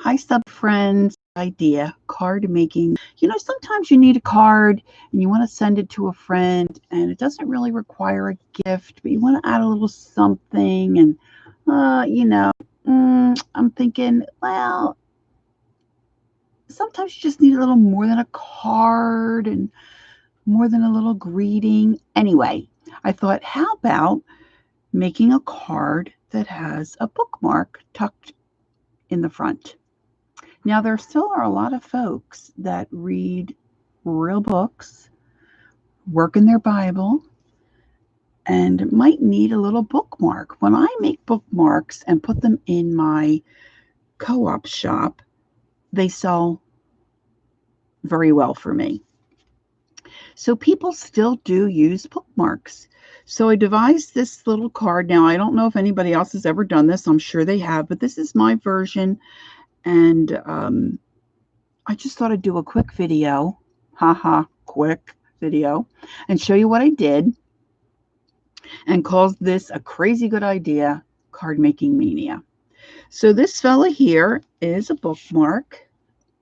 Hi, sub friends. Idea card making. Sometimes you need a card and you want to send it to a friend, and it doesn't really require a gift, but you want to add a little something. And, uh, you know, I'm thinking, well, sometimes you just need a little more than a card and more than a little greeting. Anyway, I thought, how about making a card that has a bookmark tucked in the front? Now, there still are a lot of folks that read real books, work in their Bible, and might need a little bookmark. When I make bookmarks and put them in my co op shop, they sell very well for me. So people still do use bookmarks. So I devised this little card. Now, I don't know if anybody else has ever done this. I'm sure they have, but this is my version. And I just thought I'd do a quick video, quick video, and show you what I did and calls this a crazy good idea, card making mania. So this fella here is a bookmark,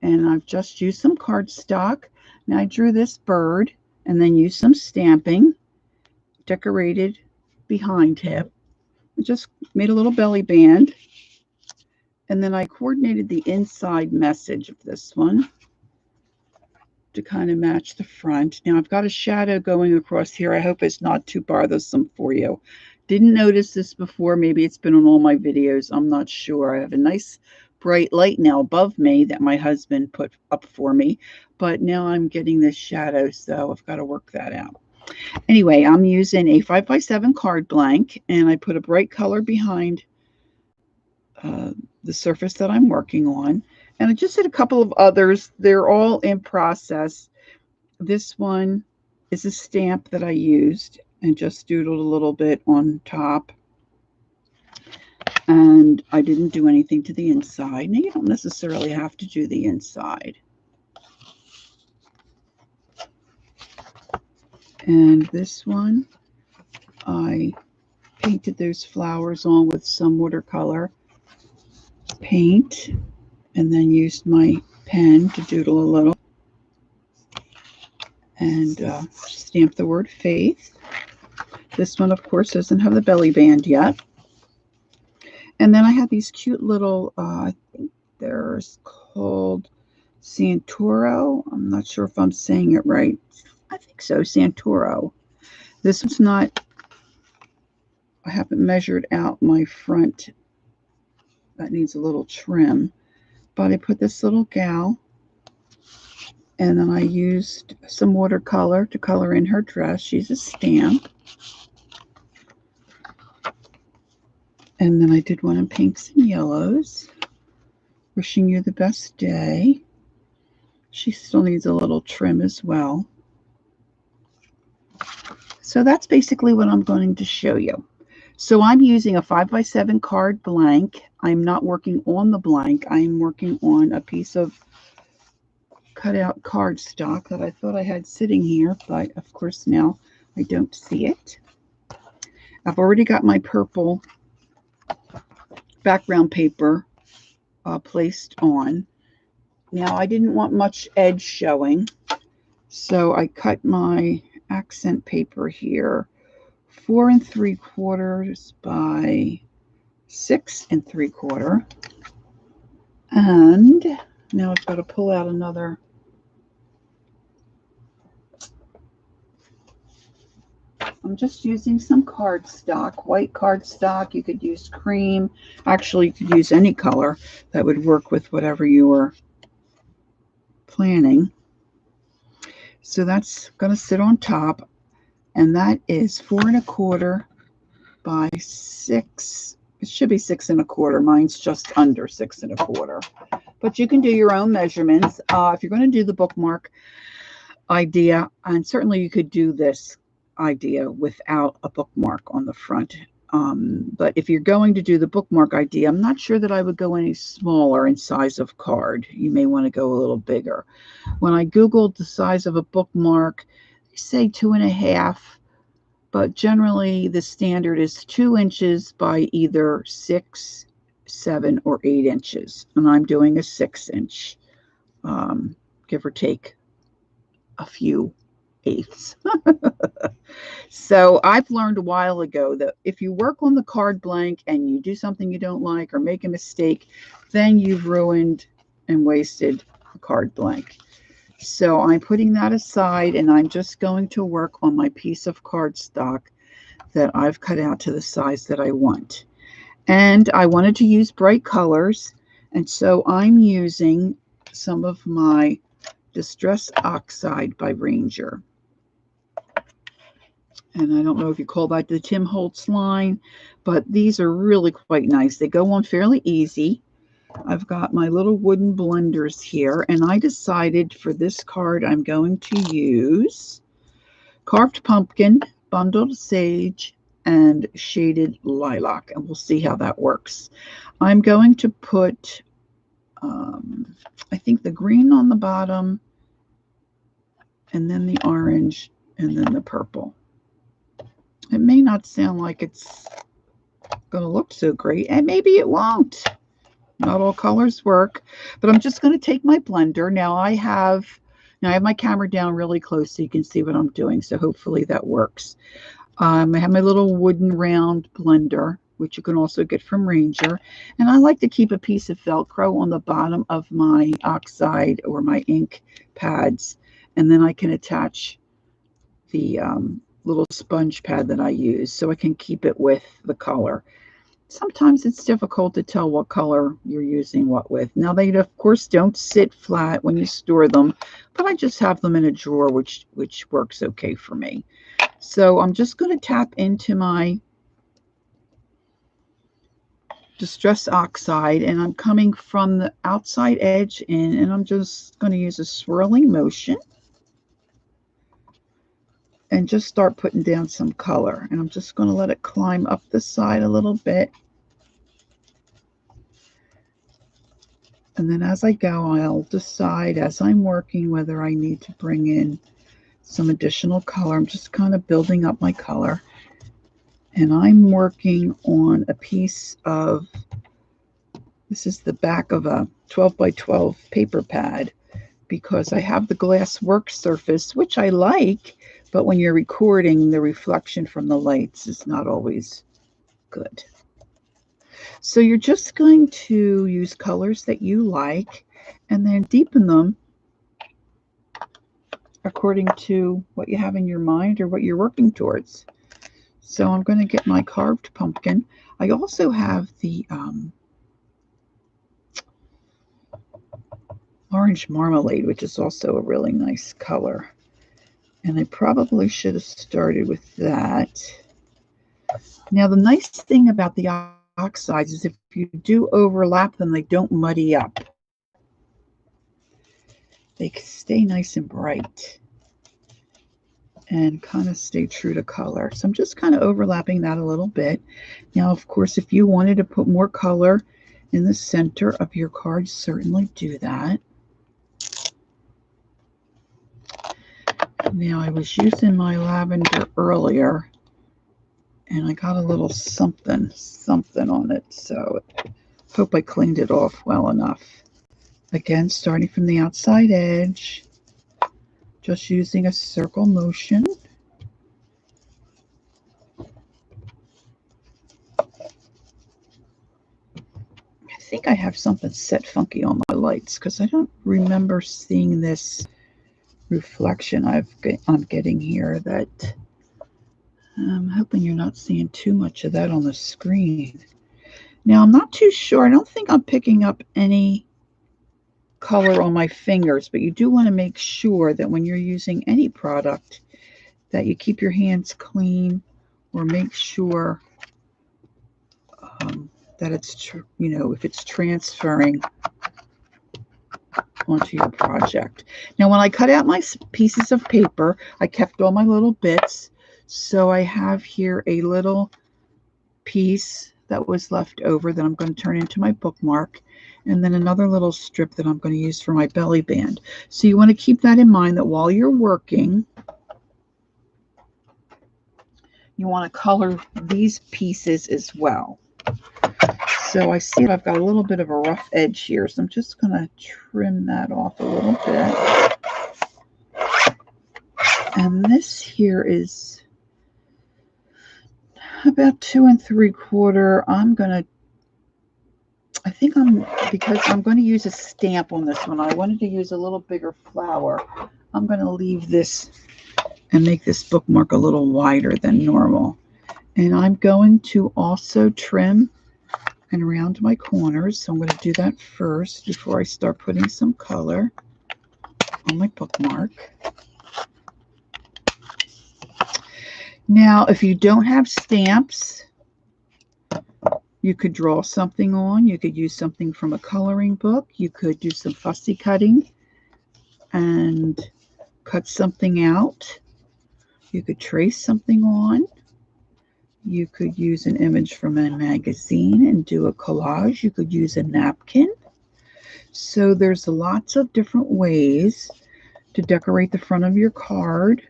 and I've just used some cardstock. Now I drew this bird and then used some stamping, decorated behind him. I just made a little belly band, and then I coordinated the inside message of this one to kind of match the front. Now I've got a shadow going across here. I hope it's not too bothersome for you. Didn't notice this before. Maybe it's been on all my videos. I'm not sure. I have a nice bright light now above me that my husband put up for me, but now I'm getting this shadow, so I've got to work that out. Anyway, I'm using a 5x7 card blank, and I put a bright color behind the surface that I'm working on. And I just did a couple of others. They're all in process. This one is a stamp that I used and just doodled a little bit on top. And I didn't do anything to the inside. Now, you don't necessarily have to do the inside. And this one, I painted those flowers on with some watercolor paint, and then used my pen to doodle a little and stamp the word faith. This one, of course, doesn't have the belly band yet. And then I have these cute little, I think they're called Santoro. I'm not sure if I'm saying it right. I think so, Santoro. This one's not, I haven't measured out my front. That needs a little trim. But I put this little gal, and then I used some watercolor to color in her dress. She's a stamp. And then I did one in pinks and yellows. Wishing you the best day. She still needs a little trim as well. So that's basically what I'm going to show you. So I'm using a 5x7 card blank. I'm not working on the blank. I'm working on a piece of cutout cardstock that I thought I had sitting here, but of course now I don't see it. I've already got my purple background paper placed on. Now I didn't want much edge showing, so I cut my accent paper here 4 3/4 by 6 3/4, and now I've got to pull out another. I'm just using some cardstock, white cardstock. You could use cream. Actually, you could use any color that would work with whatever you were planning. So that's going to sit on top, and that is 4 1/4 by 6. It should be 6 1/4. Mine's just under 6 1/4. But you can do your own measurements. If you're going to do the bookmark idea, and certainly you could do this idea without a bookmark on the front. But if you're going to do the bookmark idea, I'm not sure that I would go any smaller in size of card. You may want to go a little bigger. When I Googled the size of a bookmark, they say 2.5, but generally the standard is 2 inches by either 6 7 or 8 inches, and I'm doing a 6-inch, give or take a few eighths. So I've learned a while ago that if you work on the card blank and you do something you don't like or make a mistake, then you've ruined and wasted a card blank. So I'm putting that aside, and I'm just going to work on my piece of cardstock that I've cut out to the size that I want. And I wanted to use bright colors, and so I'm using some of my Distress Oxide by Ranger. And I don't know if you call that the Tim Holtz line, but these are really quite nice. They go on fairly easy. I've got my little wooden blenders here, and I decided for this card I'm going to use Carved Pumpkin, Bundled Sage, and Shaded Lilac, and we'll see how that works. I'm going to put, I think, the green on the bottom, and then the orange, and then the purple. It may not sound like it's going to look so great, and maybe it won't. Not all colors work, but I'm just going to take my blender. Now I have my camera down really close so you can see what I'm doing, so hopefully that works. I have my little wooden round blender, which you can also get from Ranger, and I like to keep a piece of Velcro on the bottom of my oxide or my ink pads, and then I can attach the little sponge pad that I use so I can keep it with the color. Sometimes it's difficult to tell what color you're using what with. Now they of course don't sit flat when you store them, but I just have them in a drawer, which works okay for me. So I'm just going to tap into my Distress Oxide, and I'm coming from the outside edge in, and I'm just going to use a swirling motion and just start putting down some color. And I'm just going to let it climb up the side a little bit. And then as I go, I'll decide as I'm working whether I need to bring in some additional color. I'm just kind of building up my color. And I'm working on a piece of, this is the back of a 12 by 12 paper pad, because I have the glass work surface, which I like, but when you're recording, the reflection from the lights is not always good. So you're just going to use colors that you like and then deepen them according to what you have in your mind or what you're working towards. So I'm going to get my Carved Pumpkin. I also have the Orange Marmalade, which is also a really nice color. And I probably should have started with that. Now, the nice thing about the oxides is if you do overlap them, they don't muddy up. They stay nice and bright and kind of stay true to color. So I'm just kind of overlapping that a little bit. Now, of course, if you wanted to put more color in the center of your card, certainly do that. Now, I was using my lavender earlier, and I got a little something on it, so I hope I cleaned it off well enough. Again, starting from the outside edge, just using a circle motion. I think I have something set funky on my lights because I don't remember seeing this reflection I'm getting here. That I'm hoping you're not seeing too much of that on the screen. Now, I'm not too sure. I don't think I'm picking up any color on my fingers, but you do want to make sure that when you're using any product that you keep your hands clean, or make sure that it's, if it's transferring onto your project. Now, when I cut out my pieces of paper, I kept all my little bits. So I have here a little piece that was left over that I'm going to turn into my bookmark, and then another little strip that I'm going to use for my belly band. So you want to keep that in mind, that while you're working, you want to color these pieces as well. So I see I've got a little bit of a rough edge here, so I'm just going to trim that off a little bit. And this here is about 2 3/4. Because I'm going to use a stamp on this one. I wanted to use a little bigger flower. I'm going to leave this and make this bookmark a little wider than normal. And I'm going to also trim and round my corners. So I'm going to do that first before I start putting some color on my bookmark. Now, if you don't have stamps, you could draw something on. You could use something from a coloring book. You could do some fussy cutting and cut something out. You could trace something on. You could use an image from a magazine and do a collage. You could use a napkin. So there's lots of different ways to decorate the front of your card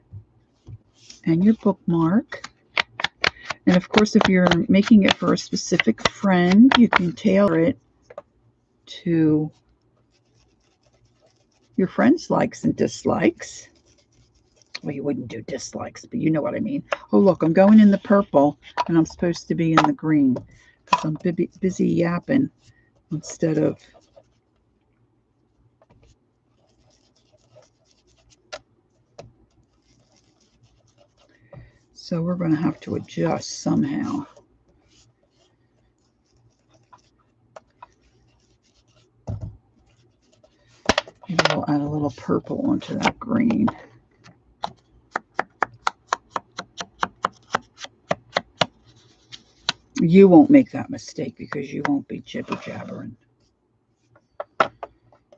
and your bookmark. And of course, if you're making it for a specific friend, you can tailor it to your friend's likes and dislikes. Well, you wouldn't do dislikes, but you know what I mean. Oh, look, I'm going in the purple, and I'm supposed to be in the green because I'm busy yapping instead of... So we're going to have to adjust somehow. Maybe we'll add a little purple onto that green. You won't make that mistake because you won't be jibber-jabbering.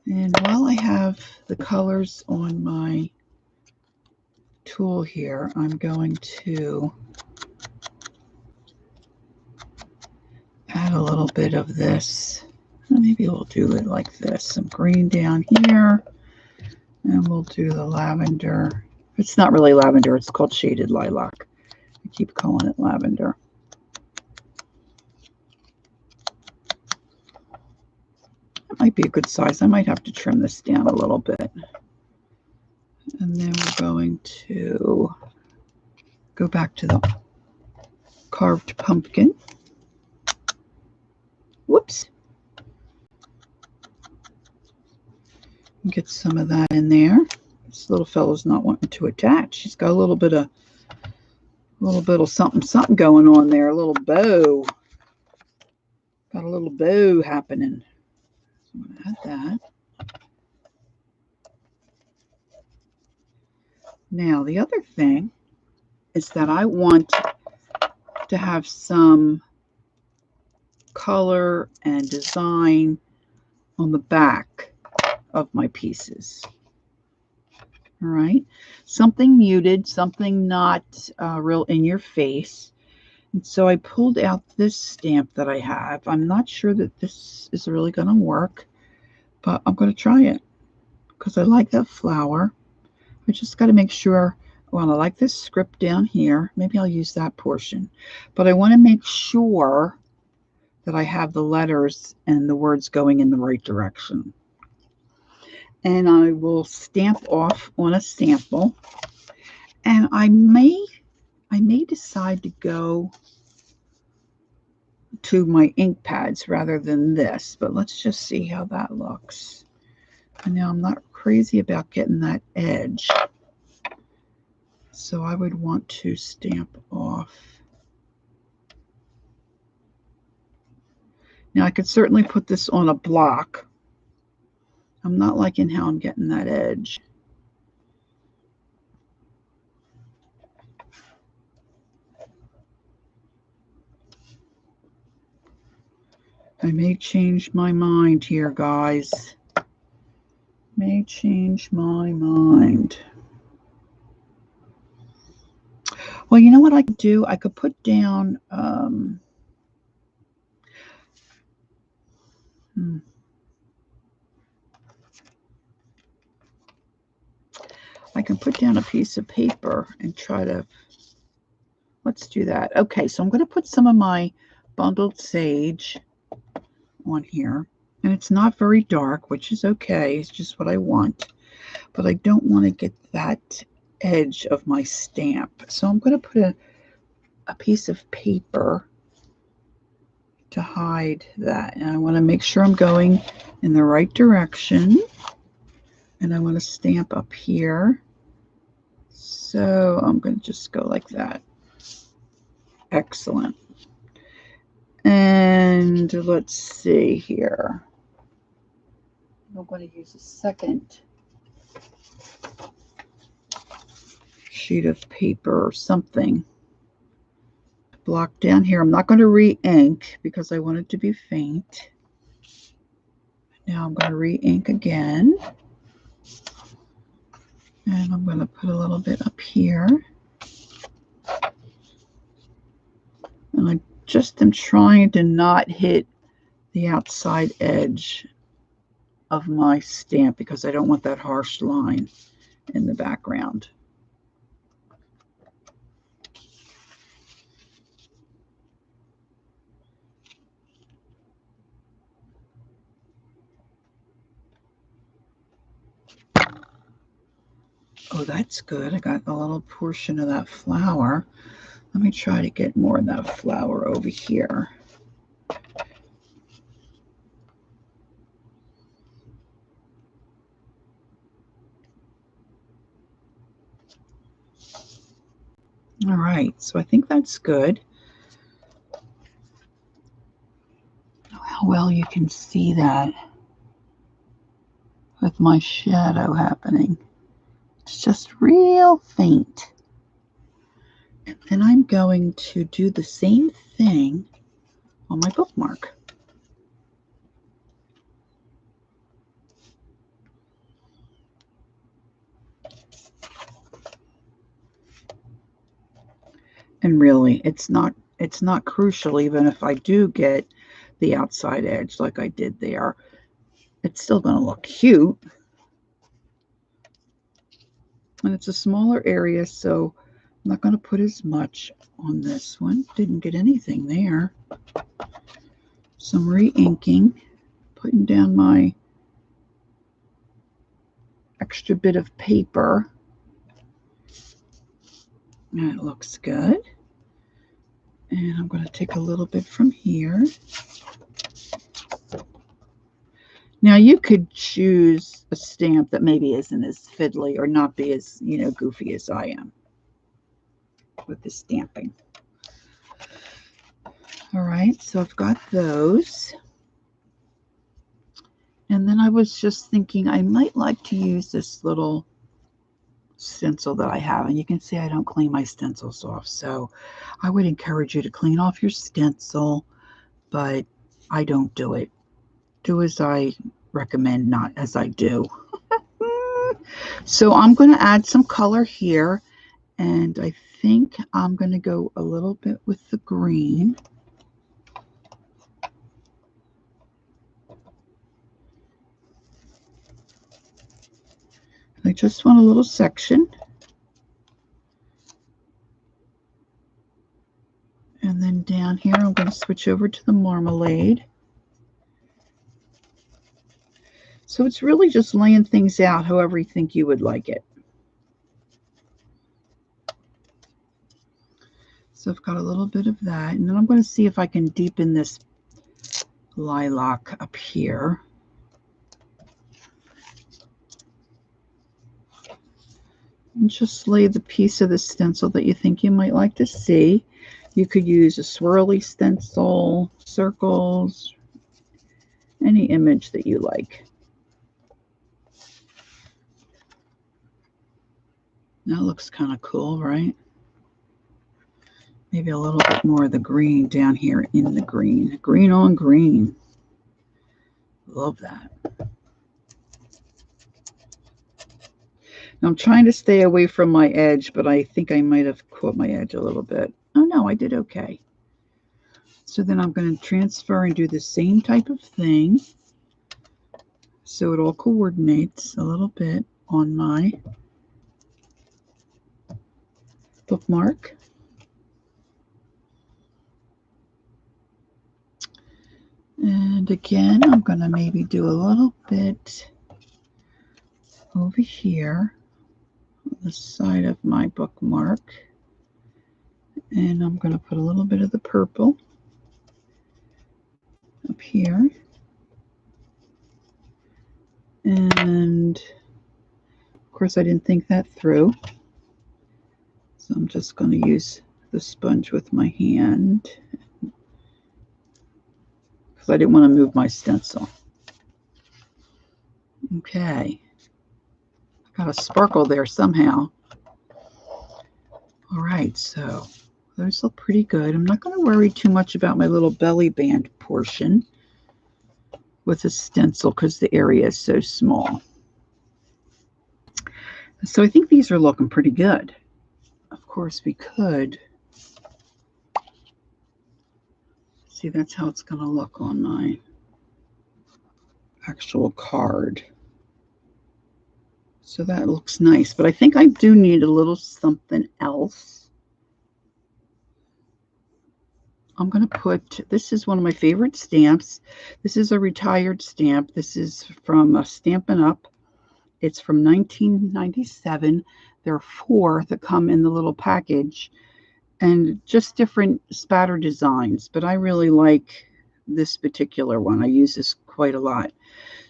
And while I have the colors on my tool here, I'm going to add a little bit of this. Maybe we'll do it like this. Some green down here, and we'll do the lavender. It's not really lavender. It's called shaded lilac. I keep calling it lavender. That might be a good size. I might have to trim this down a little bit. And then we're going to go back to the carved pumpkin. Whoops. Get some of that in there. This little fellow's not wanting to attach. He's got a little bit of something going on there. A little bow. Got a little bow happening. So I'm going to add that. Now, the other thing is that I want to have some color and design on the back of my pieces. All right, something muted, something not real in your face. And so I pulled out this stamp that I have. I'm not sure that this is really going to work, but I'm going to try it because I like that flower. I just got to make sure. Well, I like this script down here. Maybe I'll use that portion, but I want to make sure that I have the letters and the words going in the right direction. And I will stamp off on a sample. And I may decide to go to my ink pads rather than this, but let's just see how that looks. And now I'm not crazy about getting that edge. So I would want to stamp off. Now I could certainly put this on a block. I'm not liking how I'm getting that edge. I may change my mind here, guys. May change my mind. Well, you know what I could do? I could put down I can put down a piece of paper and try to, let's do that. Okay, so I'm going to put some of my bundled sage on here. And it's not very dark, which is okay. It's just what I want. But I don't want to get that edge of my stamp. So I'm going to put a piece of paper to hide that. And I want to make sure I'm going in the right direction. And I want to stamp up here. So I'm going to just go like that. Excellent. And let's see here. I'm going to use a second sheet of paper or something to block down here. I'm not going to re-ink because I want it to be faint. Now I'm going to re-ink again. And I'm going to put a little bit up here. And I just am trying to not hit the outside edge of my stamp because I don't want that harsh line in the background. Oh, that's good. I got a little portion of that flower. Let me try to get more of that flower over here. All right, so I think that's good. How well you can see that with my shadow happening. It's just real faint. And then I'm going to do the same thing on my bookmark. And really, it's not crucial even if I do get the outside edge like I did there. It's still going to look cute. And it's a smaller area, so I'm not going to put as much on this one. Didn't get anything there. Some re-inking, putting down my extra bit of paper. And it looks good. And I'm going to take a little bit from here. Now you could choose a stamp that maybe isn't as fiddly or not be as, goofy as I am with the stamping. All right, so I've got those. And then I was just thinking I might like to use this little stencil that I have. And you can see I don't clean my stencils off. So I would encourage you to clean off your stencil, but I don't do it. Do as I recommend, not as I do. So I'm going to add some color here. And I think I'm going to go a little bit with the green. I just want a little section. And then down here, I'm going to switch over to the marmalade. So it's really just laying things out however you think you would like it. So I've got a little bit of that. And then I'm going to see if I can deepen this lilac up here. And just lay the piece of the stencil that you think you might like to see. You could use a swirly stencil, circles, any image that you like. That looks kind of cool, right? Maybe a little bit more of the green down here in the green. Green on green. Love that. Now I'm trying to stay away from my edge, but I think I might have caught my edge a little bit. Oh no, I did okay. So then I'm going to transfer and do the same type of thing. So it all coordinates a little bit on my bookmark. And again, I'm going to maybe do a little bit over here on the side of my bookmark. And I'm going to put a little bit of the purple up here. And of course, I didn't think that through. So I'm just going to use the sponge with my hand because I didn't want to move my stencil. Okay. Got a sparkle there somehow. All right, so those look pretty good. I'm not going to worry too much about my little belly band portion with a stencil because the area is so small. So I think these are looking pretty good. Of course, we could see that's how it's going to look on my actual card. So that looks nice, but I think I do need a little something else. I'm going to put, this is one of my favorite stamps. This is a retired stamp. This is from Stampin' Up. It's from 1997. There are 4 that come in the little package and just different spatter designs, but I really like this particular one. I use this quite a lot.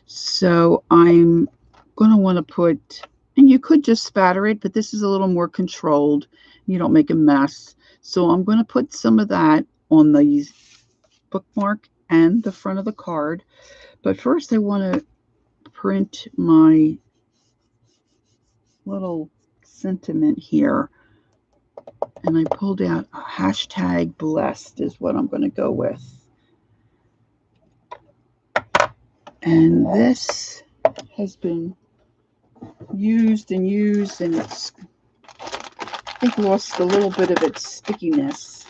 So I'm going to want to put, and you could just spatter it, but this is a little more controlled. You don't make a mess. So I'm going to put some of that on the bookmark and the front of the card. But first I want to print my little sentiment here. And I pulled out a hashtag blessed is what I'm going to go with. And this has been used and it's, I think, lost a little bit of its stickiness.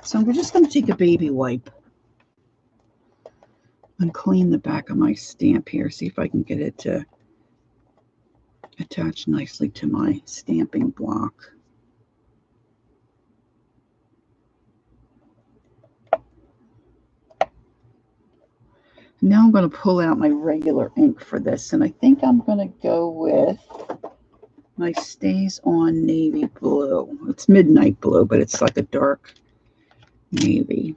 So I'm just going to take a baby wipe and clean the back of my stamp here. See if I can get it to attach nicely to my stamping block. Now I'm going to pull out my regular ink for this, and I think I'm going to go with my Stays On Navy Blue. It's midnight blue, but it's like a dark navy.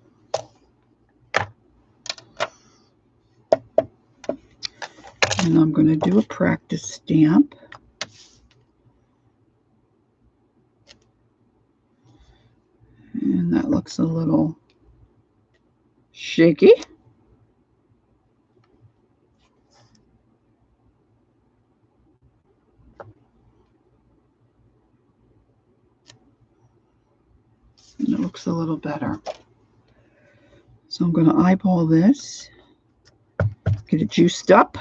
And I'm going to do a practice stamp. And that looks a little shaky. And it looks a little better. So I'm going to eyeball this, get it juiced up.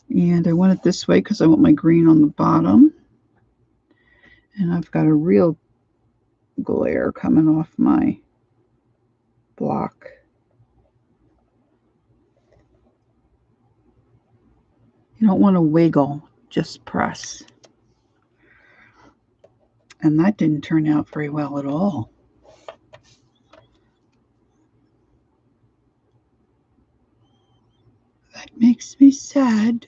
And I want it this way because I want my green on the bottom. And I've got a real glare coming off my block. You don't want to wiggle, just press. And that didn't turn out very well at all. That makes me sad.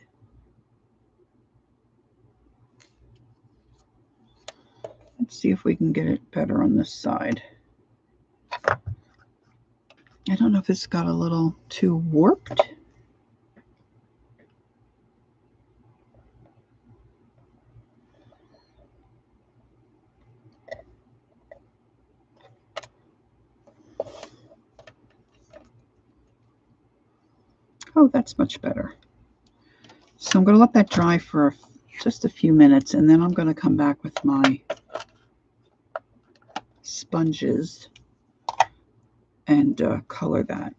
Let's see if we can get it better on this side. I don't know if it's got a little too warped. Oh, that's much better. So I'm going to let that dry for just a few minutes, and then I'm going to come back with my sponges and color that.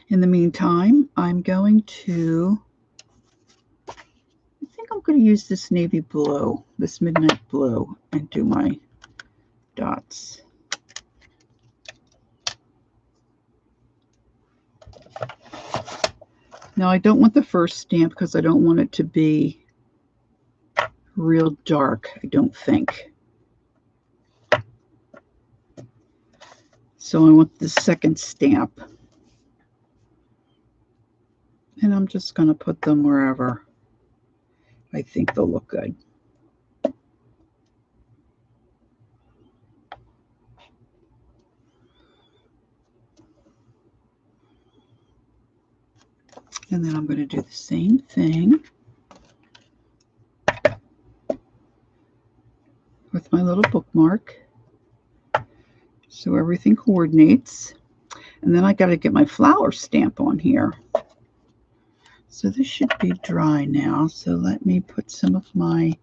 In the meantime, I'm going to, I think I'm going to use this navy blue, this midnight blue, and do my dots. Now I don't want the first stamp because I don't want it to be real dark, I don't think. So I want the second stamp. And I'm just going to put them wherever I think they'll look good. And then I'm going to do the same thing with my little bookmark. So everything coordinates. And then I got to get my flower stamp on here. So this should be dry now. So let me put some of my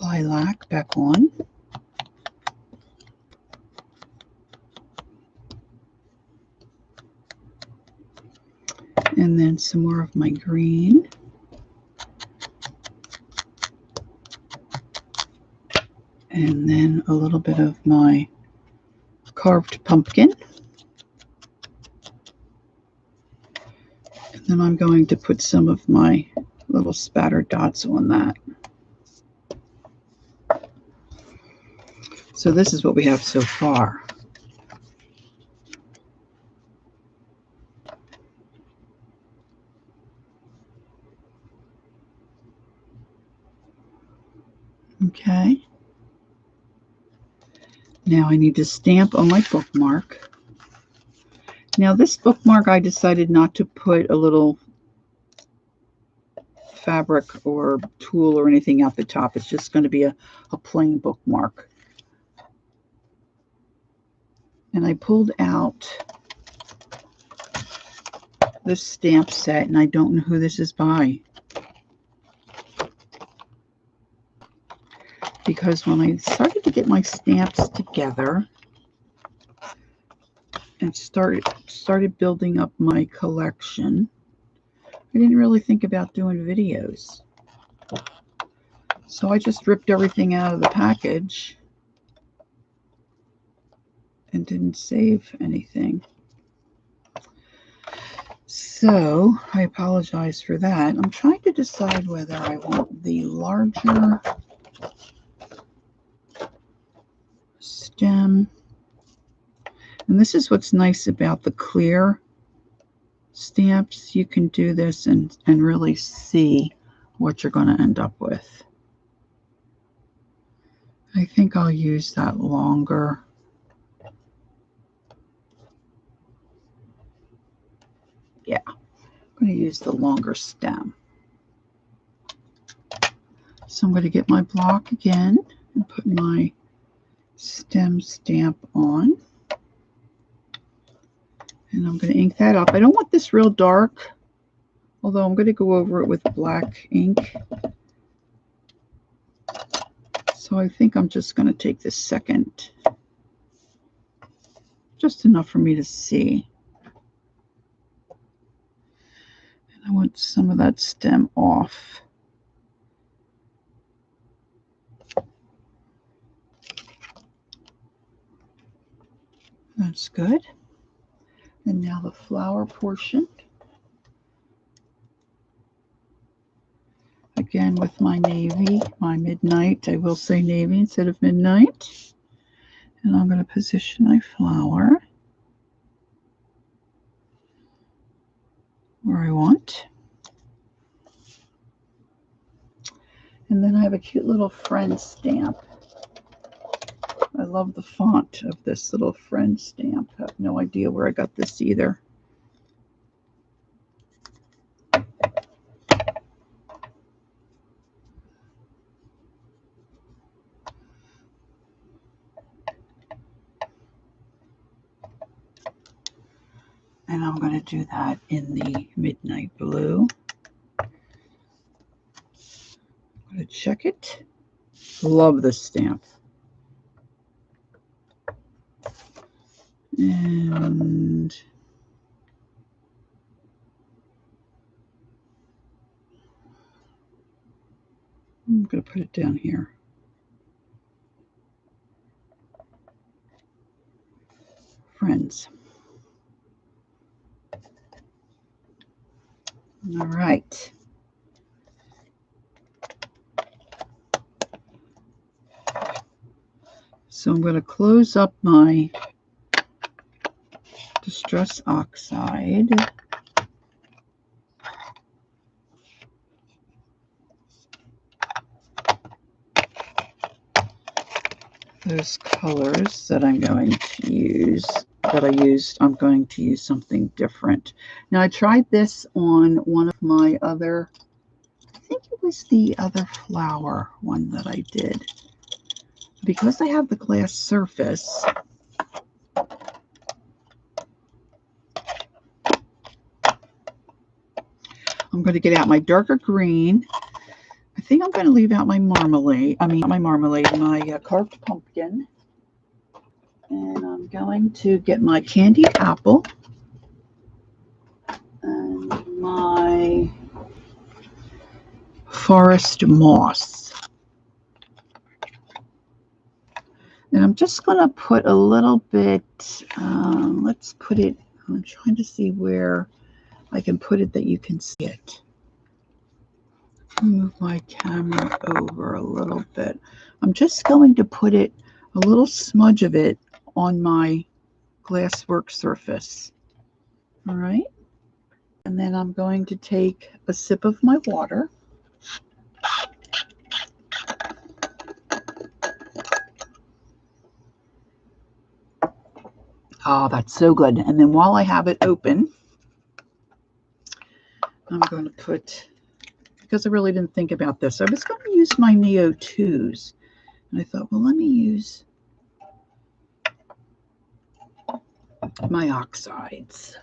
lilac back on. And then some more of my green. And then a little bit of my carved pumpkin. And then I'm going to put some of my little spattered dots on that. So this is what we have so far. Okay. Now I need to stamp on my bookmark. Now this bookmark, I decided not to put a little fabric or tulle or anything at the top. It's just going to be a plain bookmark. And I pulled out this stamp set, and I don't know who this is by. Because when I started to get my stamps together and started building up my collection, I didn't really think about doing videos. So I just ripped everything out of the package and didn't save anything. So I apologize for that. I'm trying to decide whether I want the larger stem. And this is what's nice about the clear stamps. You can do this and really see what you're going to end up with. I think I'll use that longer. Yeah, I'm going to use the longer stem. So I'm going to get my block again and put my stem stamp on. And I'm going to ink that up. I don't want this real dark, although I'm going to go over it with black ink. So I think I'm just going to take this second, just enough for me to see. And I want some of that stem off. That's good. And now the flower portion. Again with my navy, my midnight. I will say navy instead of midnight. And I'm going to position my flower where I want. And then I have a cute little friend stamp. I love the font of this little friend stamp. I have no idea where I got this either. And I'm going to do that in the midnight blue. I'm going to check it. Love this stamp. And I'm going to put it down here. Friends. All right. So I'm going to close up my Distress Oxide. Those colors that I'm going to use, I'm going to use something different. Now I tried this on one of my other, I think it was the other flower one that I did. Because I have the glass surface, I'm going to get out my darker green. I think I'm going to leave out my marmalade. My carved pumpkin. And I'm going to get my candied apple and my forest moss. And I'm just going to put a little bit, let's put it, I'm trying to see where I can put it that you can see it. Move my camera over a little bit. I'm just going to put it, a little smudge of it on my glasswork surface. All right. And then I'm going to take a sip of my water. Oh, that's so good. And then while I have it open, I'm going to put, because I really didn't think about this, I was going to use my Neo 2s. And I thought, well, let me use my oxides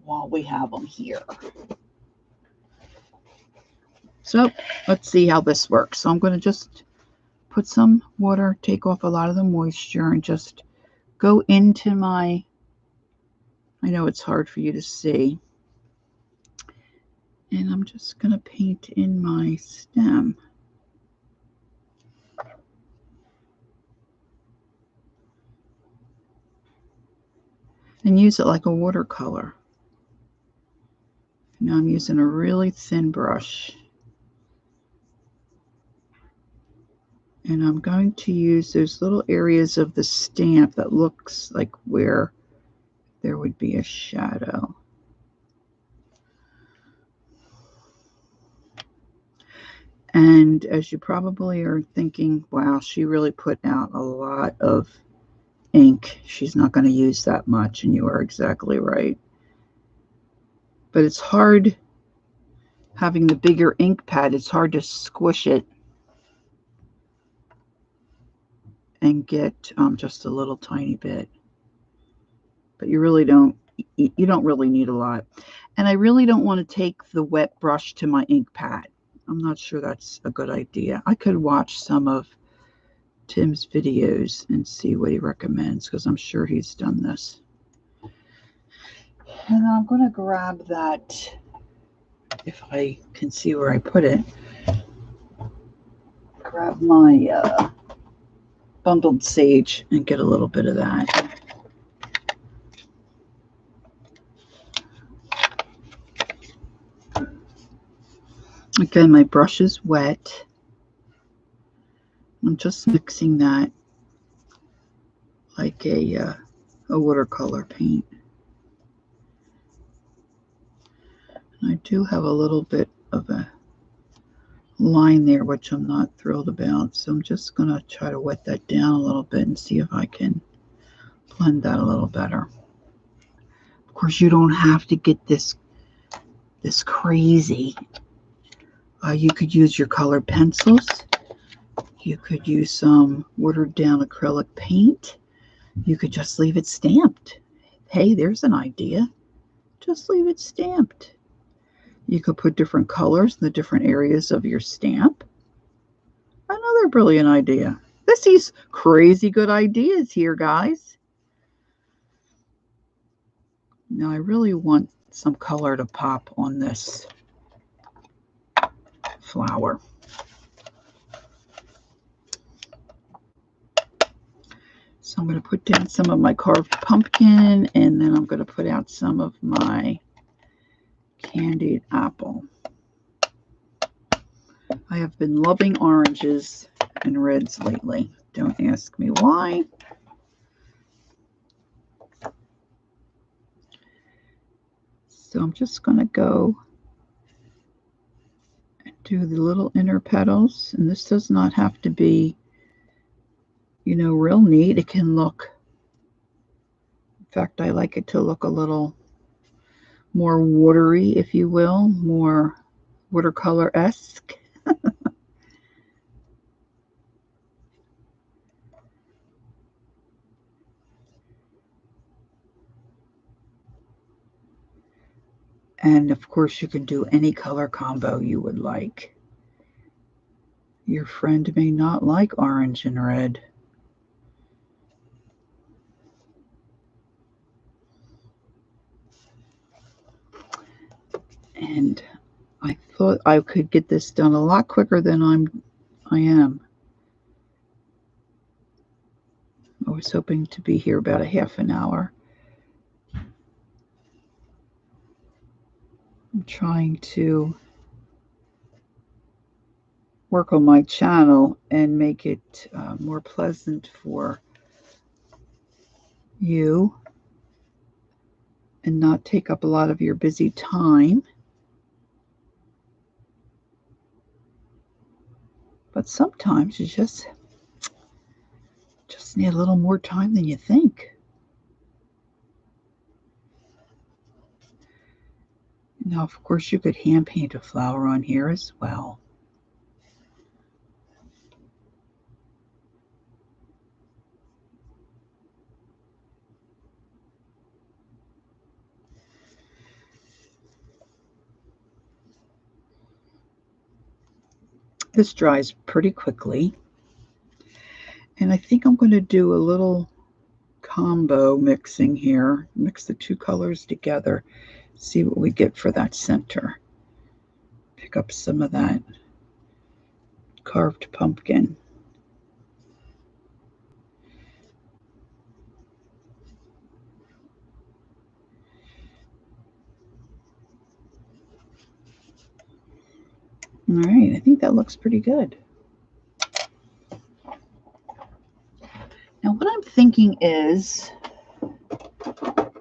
while we have them here. So let's see how this works. So I'm going to just put some water, take off a lot of the moisture, and just go into my, I know it's hard for you to see, and I'm just going to paint in my stem. And use it like a watercolor. Now I'm using a really thin brush. And I'm going to use those little areas of the stamp that looks like where there would be a shadow. And as you probably are thinking, wow, she really put out a lot of ink. She's not going to use that much, and you are exactly right. But it's hard having the bigger ink pad. It's hard to squish it and get just a little tiny bit. But you really don't really need a lot. And I really don't want to take the wet brush to my ink pad. I'm not sure that's a good idea. I could watch some of Tim's videos and see what he recommends, because I'm sure he's done this. And I'm going to grab that, if I can see where I put it, grab my bundled sage and get a little bit of that. Again, my brush is wet. I'm just mixing that like a watercolor paint. And I do have a little bit of a line there, which I'm not thrilled about. So I'm just going to try to wet that down a little bit and see if I can blend that a little better. Of course, you don't have to get this crazy. You could use your colored pencils. You could use some watered down acrylic paint. You could just leave it stamped. Hey, there's an idea. Just leave it stamped. You could put different colors in the different areas of your stamp. Another brilliant idea. This is crazy good ideas here, guys. Now I really want some color to pop on this flower. So I'm going to put down some of my carved pumpkin, and then I'm going to put out some of my candied apple. I have been loving oranges in reds lately. Don't ask me why. So I'm just going to go and do the little inner petals. And this does not have to be, you know, real neat. It can look, in fact, I like it to look a little more watery, if you will, more watercolor-esque. And of course, you can do any color combo you would like. Your friend may not like orange and red. And I thought I could get this done a lot quicker than I am. I was hoping to be here about a half an hour. I'm trying to work on my channel and make it more pleasant for you and not take up a lot of your busy time. But sometimes you just need a little more time than you think. Now, of course, you could hand paint a flower on here as well. This dries pretty quickly. And I think I'm going to do a little combo mixing here. Mix the two colors together. See what we get for that center. Pick up some of that carved pumpkin. All right, I think that looks pretty good. Now what I'm thinking is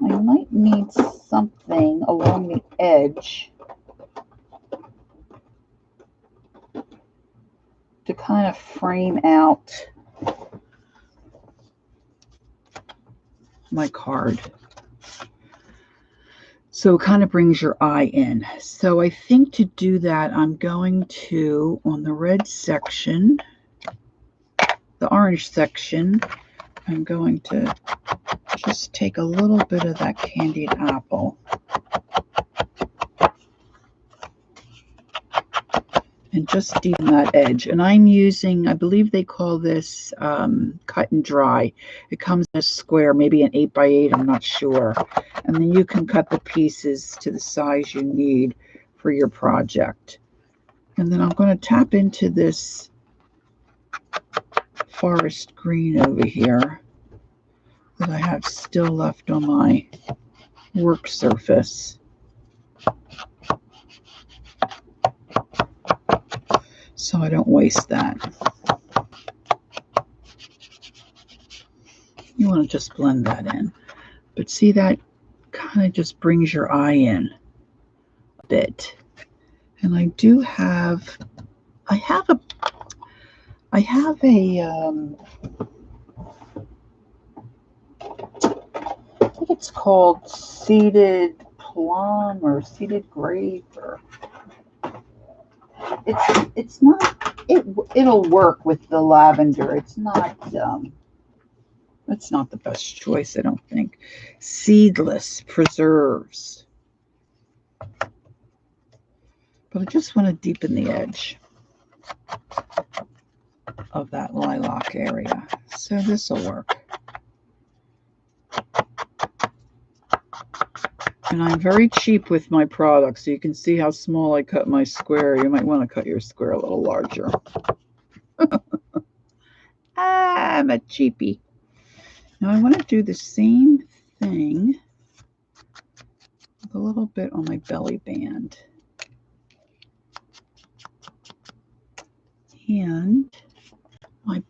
I might need something along the edge to kind of frame out my card. So it kind of brings your eye in. So I think to do that, I'm going to, on the red section, the orange section, I'm going to just take a little bit of that candied apple and just deepen that edge. And I'm using, I believe they call this cut and dry. It comes in a square, maybe an 8x8, I'm not sure. And then you can cut the pieces to the size you need for your project. And then I'm going to tap into this forest green over here that I have still left on my work surface. So I don't waste that. You want to just blend that in. But see, that kind of just brings your eye in a bit. And I do have, I think it's called seeded plum or seeded grape, or it's not, it'll work with the lavender. It's not the best choice, I don't think. Seedless preserves. But I just want to deepen the edge of that lilac area. So this will work. And I'm very cheap with my products, so you can see how small I cut my square. You might want to cut your square a little larger. I'm a cheapie. Now I want to do the same thing with a little bit on my belly band. And my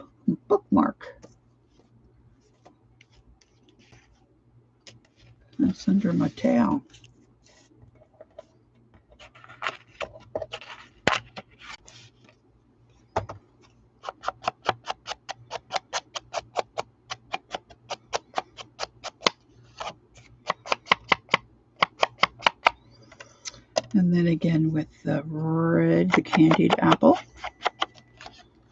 bookmark. That's under my towel. And then again with the red, the candied apple.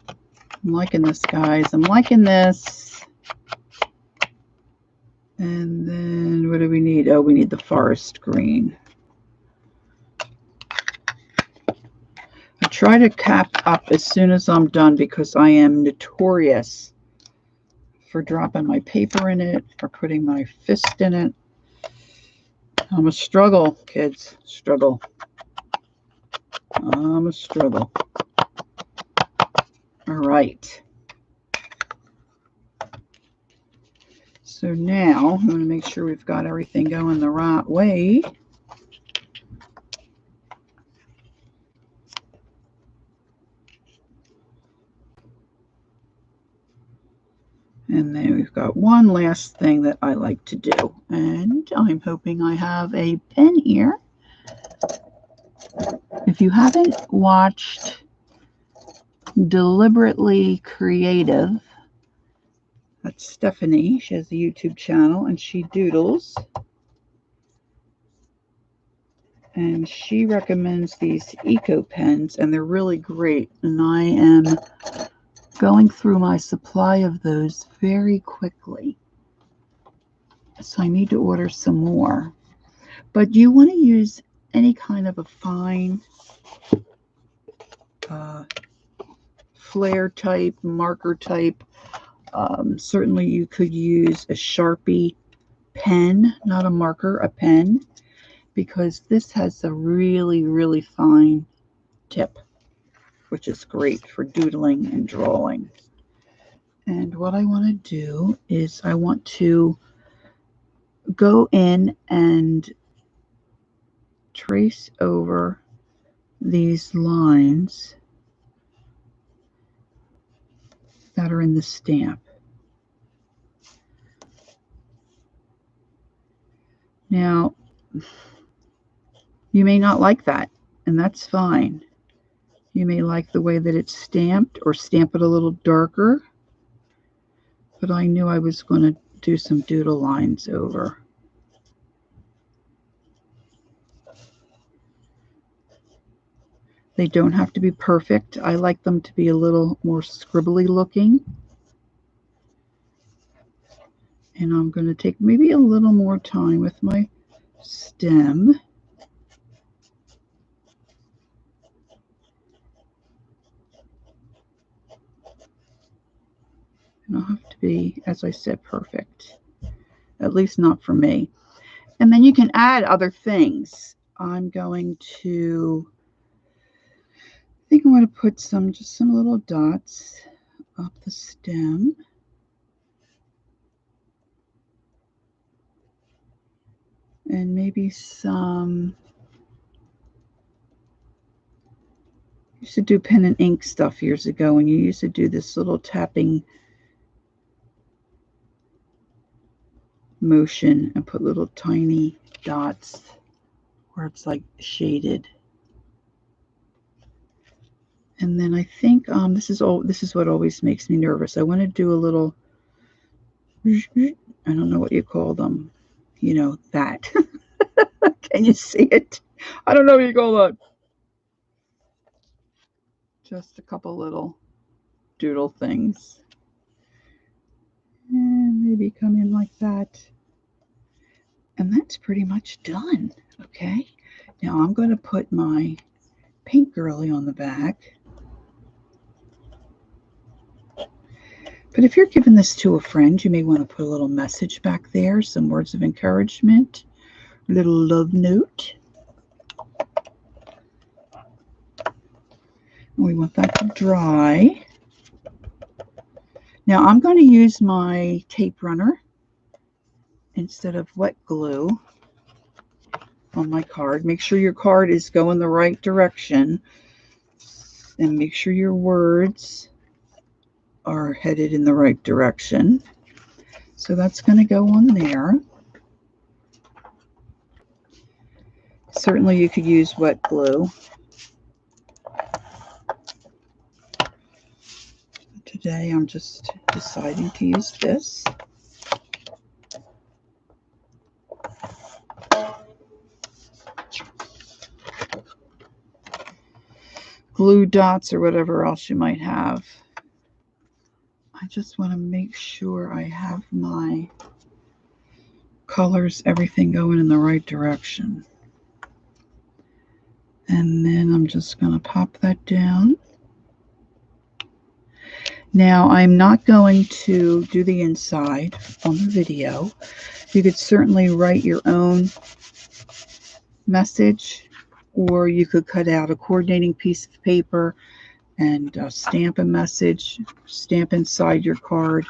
I'm liking this, guys. I'm liking this. And then what do we need? Oh, we need the forest green. I try to cap up as soon as I'm done because I am notorious for dropping my paper in it or putting my fist in it. I'm a struggle, kids. Struggle. I'm a struggle. All right. So now I'm going to make sure we've got everything going the right way. And then we've got one last thing that I like to do. And I'm hoping I have a pen here. If you haven't watched Deliberately Creative, that's Stephanie. She has a YouTube channel and she doodles. And she recommends these eco pens and they're really great. And I am going through my supply of those very quickly. So I need to order some more. But you want to use any kind of a fine flare type, marker type. Certainly you could use a Sharpie pen, not a marker, a pen, because this has a really, really fine tip, which is great for doodling and drawing. And what I want to do is I want to go in and trace over these lines that are in the stamp. Now, you may not like that, and that's fine. You may like the way that it's stamped or stamp it a little darker, but I knew I was going to do some doodle lines over. They don't have to be perfect. I like them to be a little more scribbly looking. And I'm going to take maybe a little more time with my stem. It don't have to be, as I said, perfect. At least not for me. And then you can add other things. I'm going to, I think I'm going to put just some little dots up the stem. And maybe some, I used to do pen and ink stuff years ago, and you used to do this little tapping motion and put little tiny dots where it's like shaded. And then I think this is what always makes me nervous. I want to do a little, I don't know what you call them, you know, that. Can you see it? I don't know what you call that. Just a couple little doodle things. And maybe come in like that. And that's pretty much done. Okay. Now I'm going to put my pink girly on the back. But if you're giving this to a friend, you may want to put a little message back there, some words of encouragement, a little love note. And we want that to dry. Now I'm going to use my tape runner instead of wet glue on my card. Make sure your card is going the right direction and make sure your words are headed in the right direction. So that's going to go on there. Certainly you could use wet glue. Today I'm just deciding to use this. Glue dots or whatever else you might have. I just want to make sure I have my colors, everything going in the right direction. And then I'm just going to pop that down. Now I'm not going to do the inside on the video. You could certainly write your own message, or you could cut out a coordinating piece of paper and stamp a message, stamp inside your card,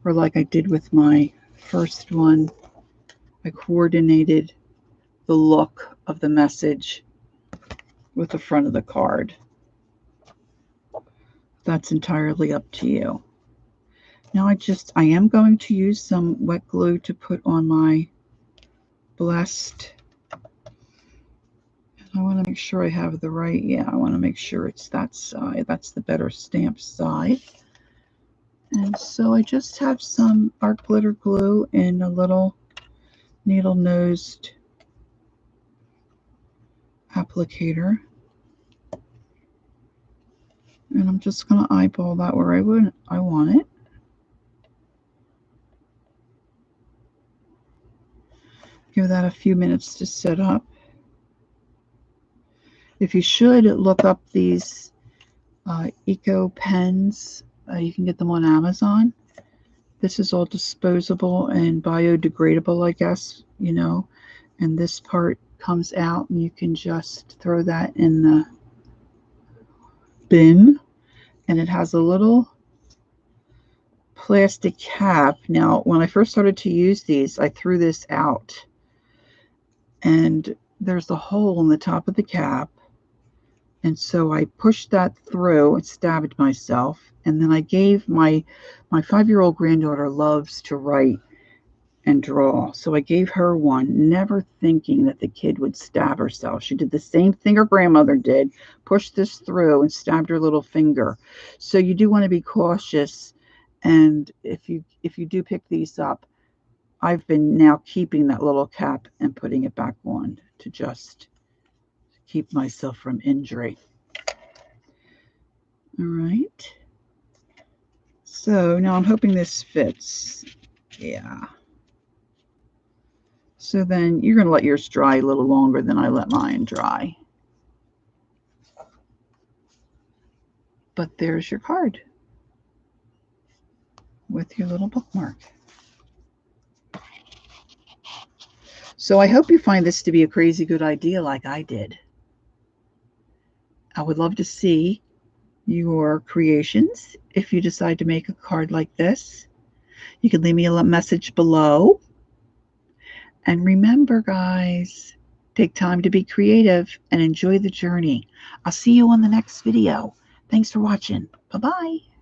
or like I did with my first one, I coordinated the look of the message with the front of the card. That's entirely up to you. Now I am going to use some wet glue to put on my blessed. I want to make sure I have the right, I want to make sure it's that side. That's the better stamp side. And so I just have some art glitter glue in a little needle-nosed applicator. And I'm just going to eyeball that where I want it. Give that a few minutes to set up. If you should look up these eco pens, you can get them on Amazon. This is all disposable and biodegradable, I guess, you know, and this part comes out and you can just throw that in the bin, and it has a little plastic cap. Now, when I first started to use these, I threw this out, and there's a hole in the top of the cap. And so I pushed that through and stabbed myself. And then I gave my 5-year-old granddaughter loves to write and draw. So I gave her one, never thinking that the kid would stab herself. She did the same thing her grandmother did, pushed this through and stabbed her little finger. So you do want to be cautious. And if you do pick these up, I've been now keeping that little cap and putting it back on to just keep myself from injury. All right. So now I'm hoping this fits. Yeah. So then you're going to let yours dry a little longer than I let mine dry. But there's your card with your little bookmark. So I hope you find this to be a crazy good idea like I did. I would love to see your creations if you decide to make a card like this. You can leave me a message below. And remember, guys, take time to be creative and enjoy the journey. I'll see you on the next video. Thanks for watching. Bye-bye.